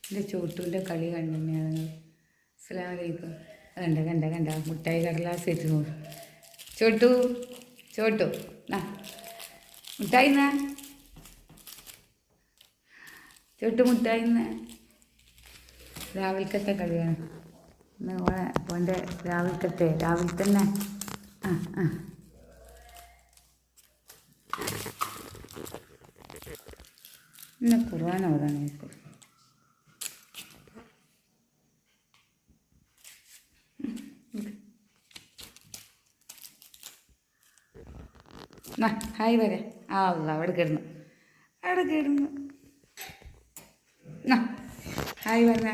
എൻ്റെ ചോട്ടുവിൻ്റെ കളി കണ്ടെന്നെയാണ്. അസ്സലാമു അലൈക്കും. കണ്ട കണ്ട കണ്ട മുട്ടായി കടലാസ് വെച്ച് നോക്കും. ചോട്ടു ചോട്ടു ആ മുട്ടായി എന്നാ ചോട്ടു മുട്ടായി എന്നാ. രാവിലത്തെ കളിയാണ് ഇന്ന്. ഓൻ്റെ രാവിലെ തന്നെ ആ ആ ഇന്ന് ഖുർആൻ ഓതാണ് എനിക്ക്. ഹായ് വരെ ആ അല്ല അവിടെ കിടന്നു ഹായ് പറഞ്ഞേ.